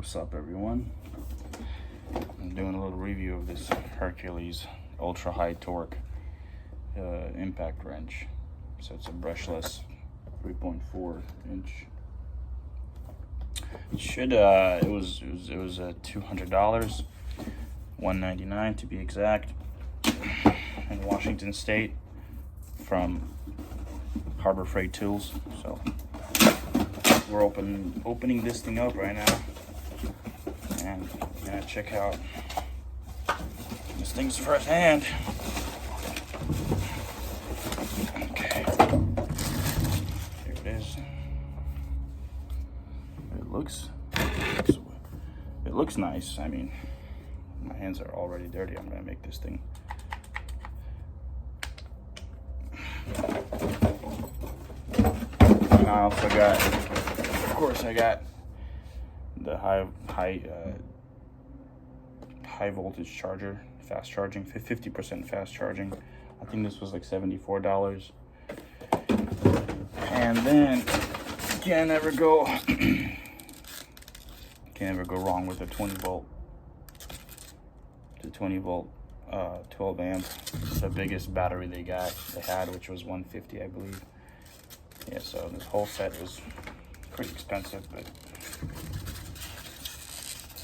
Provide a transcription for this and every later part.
What's up, everyone? I'm doing a little review of this Hercules ultra high torque impact wrench. So it's a brushless 3.4 inch. It should it was $200, $199 to be exact, in Washington State from Harbor Freight Tools. So we're opening this thing up right now, and we're gonna check out this thing's firsthand. Okay, here it is. It looks nice. I mean, my hands are already dirty. I'm gonna make this thing. And I also got, of course, I got the high voltage charger, fast charging, 50% fast charging. I think this was like $74. And then can't ever go wrong with the 20 volt. The 20 volt 12 amp. It's the biggest battery they had, which was 150, I believe. Yeah, so this whole set was pretty expensive, but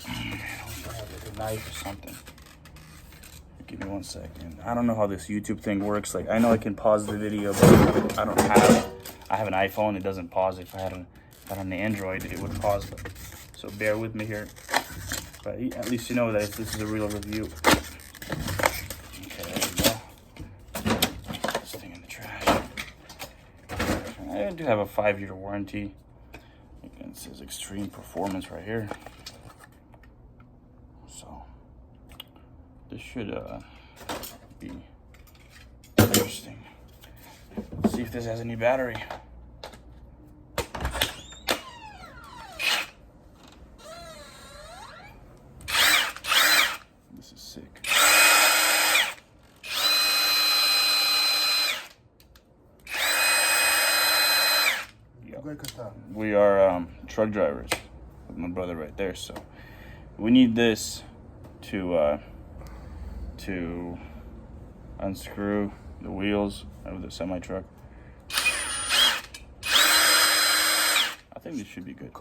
I wish I had like a knife or something. Give me 1 second. I don't know how this YouTube thing works. Like, I know I can pause the video, but I have an iPhone. It doesn't pause. If I had an Android, it would pause. So bear with me here. But at least you know that this is a real review. Okay, there we go. Put this thing in the trash. I do have a 5-year warranty. It says extreme performance right here. So this should be interesting. Let's see if this has any battery. This is sick. Yep. We are truck drivers with my brother right there, so we need this to unscrew the wheels of the semi-truck. I think this should be good.